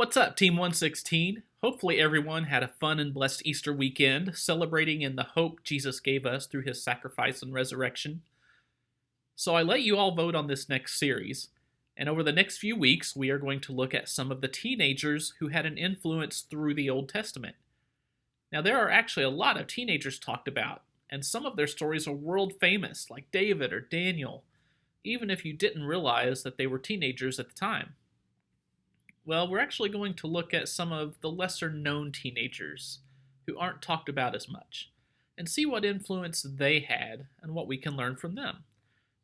What's up, Team 116? Hopefully, everyone had a fun and blessed Easter weekend, celebrating in the hope Jesus gave us through his sacrifice and resurrection. So, I let you all vote on this next series, and over the next few weeks, we are going to look at some of the teenagers who had an influence through the Old Testament. Now, there are actually a lot of teenagers talked about, and some of their stories are world famous, like David or Daniel, even if you didn't realize that they were teenagers at the time. Well, we're actually going to look at some of the lesser known teenagers who aren't talked about as much and see what influence they had and what we can learn from them.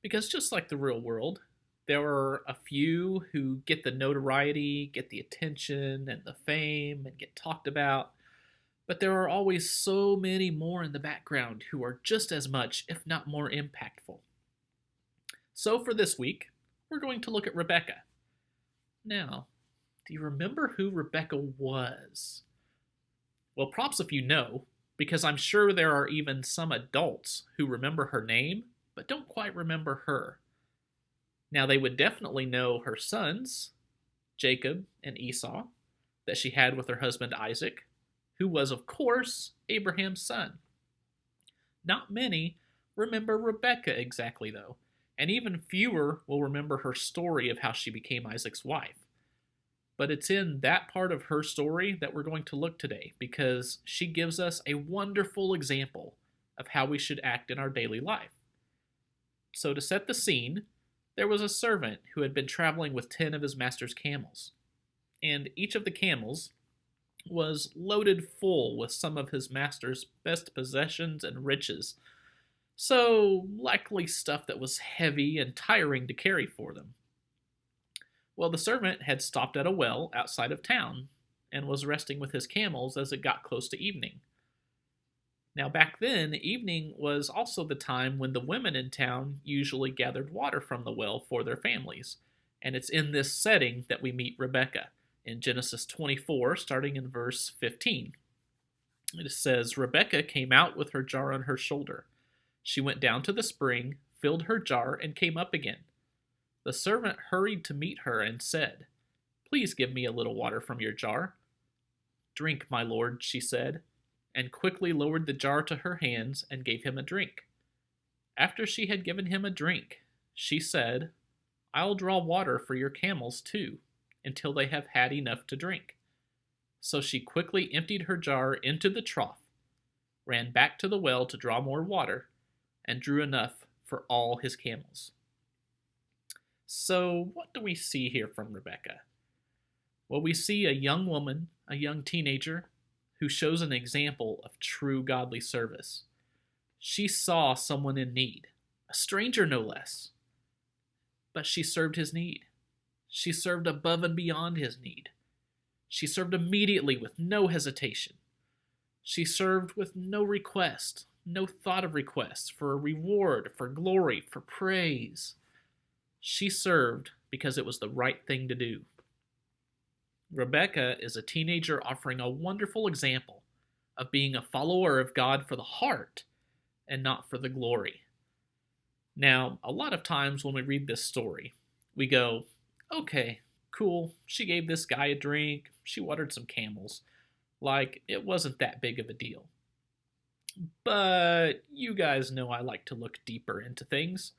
Because just like the real world, there are a few who get the notoriety, get the attention and the fame, and get talked about. But there are always so many more in the background who are just as much, if not more, impactful. So for this week, we're going to look at Rebekah. Now, do you remember who Rebekah was? Well, props if you know, because I'm sure there are even some adults who remember her name, but don't quite remember her. Now, they would definitely know her sons, Jacob and Esau, that she had with her husband Isaac, who was, of course, Abraham's son. Not many remember Rebekah exactly, though, and even fewer will remember her story of how she became Isaac's wife. But it's in that part of her story that we're going to look today, because she gives us a wonderful example of how we should act in our daily life. So to set the scene, there was a servant who had been traveling with 10 of his master's camels, and each of the camels was loaded full with some of his master's best possessions and riches, so likely stuff that was heavy and tiring to carry for them. Well, the servant had stopped at a well outside of town and was resting with his camels as it got close to evening. Now, back then, evening was also the time when the women in town usually gathered water from the well for their families, and it's in this setting that we meet Rebekah in Genesis 24, starting in verse 15. It says, "Rebekah came out with her jar on her shoulder. She went down to the spring, filled her jar, and came up again. The servant hurried to meet her and said, 'Please give me a little water from your jar.' 'Drink, my lord,' she said, and quickly lowered the jar to her hands and gave him a drink. After she had given him a drink, she said, 'I'll draw water for your camels too, until they have had enough to drink.' So she quickly emptied her jar into the trough, ran back to the well to draw more water, and drew enough for all his camels." So, what do we see here from Rebekah? Well, we see a young woman, a young teenager, who shows an example of true godly service. She saw someone in need, a stranger no less, but she served his need. She served above and beyond his need. She served immediately with no hesitation. She served with no request, no thought of request for a reward, for glory, for praise. She served because it was the right thing to do. Rebekah is a teenager offering a wonderful example of being a follower of God for the heart and not for the glory. Now, a lot of times when we read this story, we go, okay, cool, she gave this guy a drink, she watered some camels. Like, it wasn't that big of a deal. But you guys know I like to look deeper into things.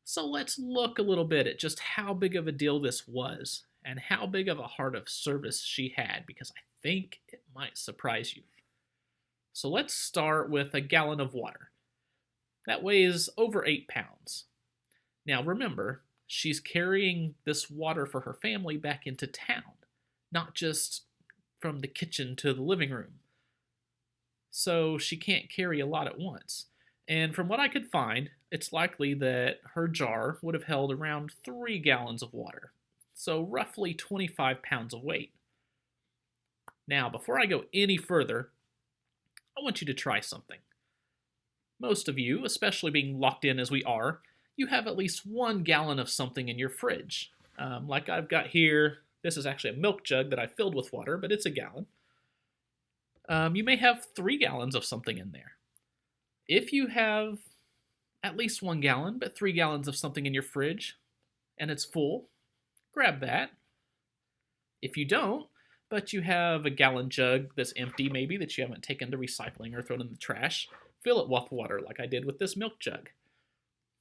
So let's look a little bit at just how big of a deal this was and how big of a heart of service she had, because I think it might surprise you. So let's start with a gallon of water. That weighs over 8 pounds. Now remember, she's carrying this water for her family back into town, not just from the kitchen to the living room. So she can't carry a lot at once. And from what I could find, it's likely that her jar would have held around 3 gallons of water, so roughly 25 pounds of weight. Now, before I go any further, I want you to try something. Most of you, especially being locked in as we are, you have at least 1 gallon of something in your fridge. Like I've got here, this is actually a milk jug that I filled with water, but it's a gallon. You may have 3 gallons of something in there. If you have at least 1 gallon, but 3 gallons of something in your fridge, and it's full, grab that. If you don't, but you have a gallon jug that's empty, maybe, that you haven't taken to recycling or thrown in the trash. Fill it with water, like I did with this milk jug.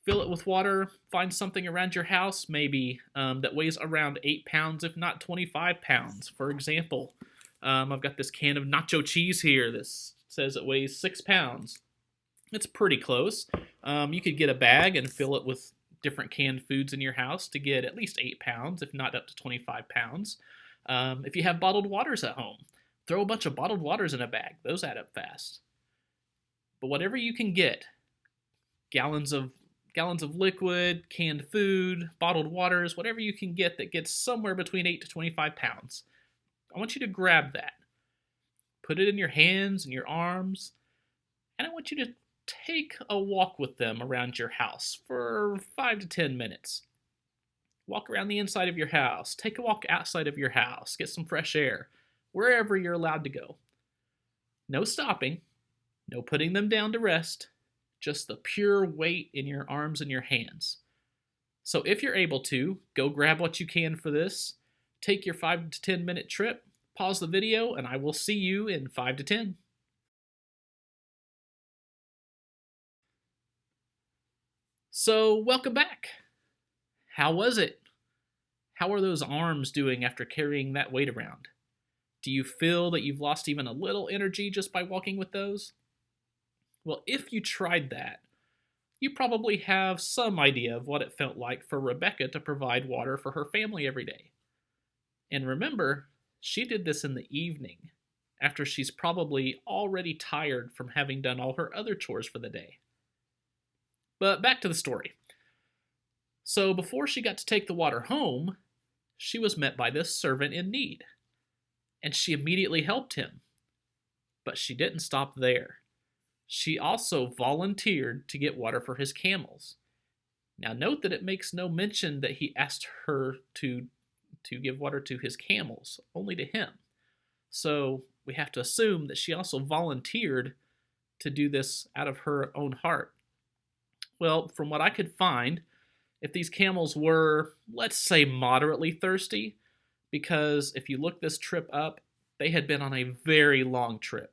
Fill it with water, find something around your house, maybe, that weighs around 8 pounds, if not 25 pounds. For example, I've got this can of nacho cheese here. This says it weighs 6 pounds. It's pretty close. You could get a bag and fill it with different canned foods in your house to get at least 8 pounds, if not up to 25 pounds. If you have bottled waters at home, throw a bunch of bottled waters in a bag. Those add up fast. But whatever you can get, gallons of liquid, canned food, bottled waters, whatever you can get that gets somewhere between 8 to 25 pounds, I want you to grab that. Put it in your hands and your arms, and I want you to take a walk with them around your house for 5 to 10 minutes. Walk around the inside of your house. Take a walk outside of your house. Get some fresh air. Wherever you're allowed to go. No stopping. No putting them down to rest. Just the pure weight in your arms and your hands. So if you're able to, go grab what you can for this. Take your 5 to 10 minute trip. Pause the video, and I will see you in 5 to 10. So, welcome back. How was it? How are those arms doing after carrying that weight around? Do you feel that you've lost even a little energy just by walking with those? Well, if you tried that, you probably have some idea of what it felt like for Rebekah to provide water for her family every day. And remember, she did this in the evening, after she's probably already tired from having done all her other chores for the day. But back to the story. So before she got to take the water home, she was met by this servant in need. And she immediately helped him. But she didn't stop there. She also volunteered to get water for his camels. Now note that it makes no mention that he asked her to give water to his camels, only to him. So we have to assume that she also volunteered to do this out of her own heart. Well, from what I could find, if these camels were, let's say, moderately thirsty, because if you look this trip up, they had been on a very long trip.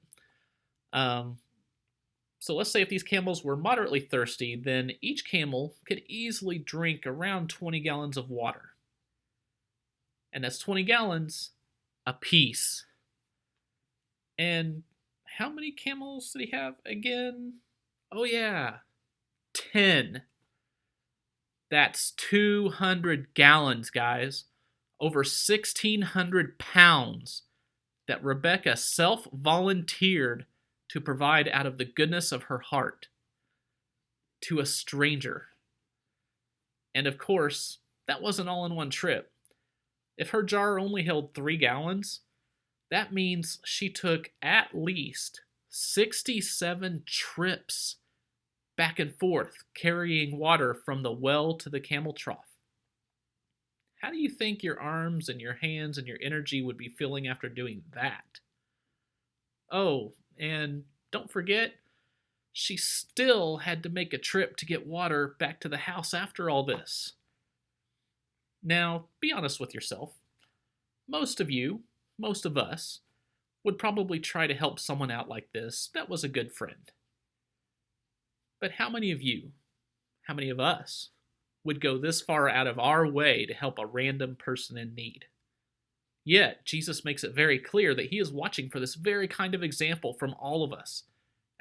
So let's say if these camels were moderately thirsty, then each camel could easily drink around 20 gallons of water. And that's 20 gallons apiece. And how many camels did he have again? Oh yeah, 10. That's 200 gallons, guys. Over 1,600 pounds that Rebekah self-volunteered to provide out of the goodness of her heart to a stranger. And of course, that wasn't all in one trip. If her jar only held 3 gallons, that means she took at least 67 trips back and forth, carrying water from the well to the camel trough. How do you think your arms and your hands and your energy would be feeling after doing that? Oh, and don't forget, she still had to make a trip to get water back to the house after all this. Now, be honest with yourself. Most of us, would probably try to help someone out like this that was a good friend. But how many of us, would go this far out of our way to help a random person in need? Yet, Jesus makes it very clear that he is watching for this very kind of example from all of us,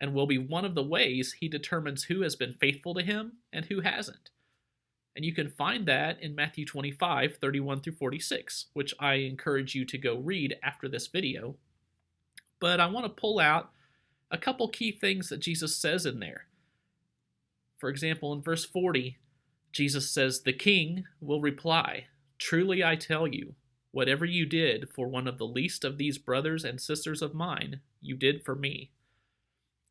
and will be one of the ways he determines who has been faithful to him and who hasn't. And you can find that in Matthew 25, 31 through 46, which I encourage you to go read after this video. But I want to pull out a couple key things that Jesus says in there. For example, in verse 40, Jesus says, "The king will reply, 'Truly I tell you, whatever you did for one of the least of these brothers and sisters of mine, you did for me.'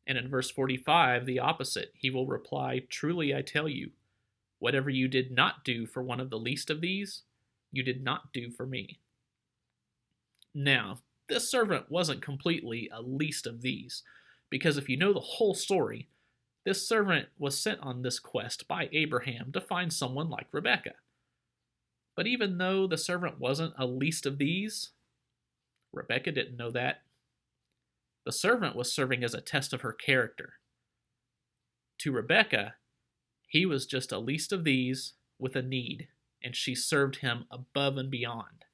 And in verse 45, the opposite. He will reply, 'Truly I tell you, whatever you did not do for one of the least of these, you did not do for me.'" Now, this servant wasn't completely a least of these, because if you know the whole story, this servant was sent on this quest by Abraham to find someone like Rebekah. But even though the servant wasn't a least of these, Rebekah didn't know that. The servant was serving as a test of her character. To Rebekah, he was just a least of these with a need, and she served him above and beyond.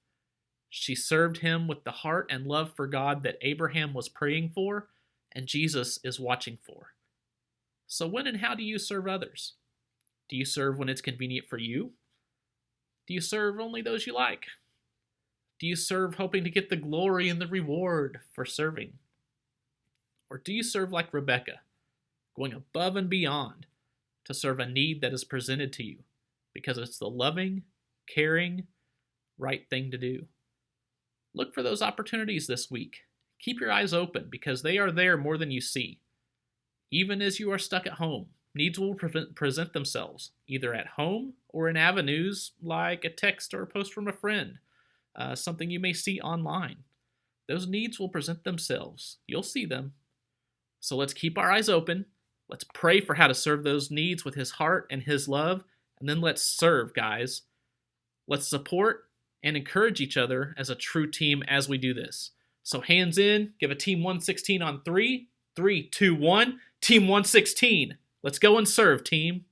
She served him with the heart and love for God that Abraham was praying for and Jesus is watching for. So when and how do you serve others? Do you serve when it's convenient for you? Do you serve only those you like? Do you serve hoping to get the glory and the reward for serving? Or do you serve like Rebekah, going above and beyond to serve a need that is presented to you because it's the loving, caring, right thing to do? Look for those opportunities this week. Keep your eyes open because they are there more than you see. Even as you are stuck at home, needs will present themselves, either at home or in avenues like a text or a post from a friend, something you may see online. Those needs will present themselves. You'll see them. So let's keep our eyes open. Let's pray for how to serve those needs with His heart and His love, and then let's serve, guys. Let's support and encourage each other as a true team as we do this. So hands in, give a team 116 on 3. 3, 2, 1. Team 116. Let's go and serve, team.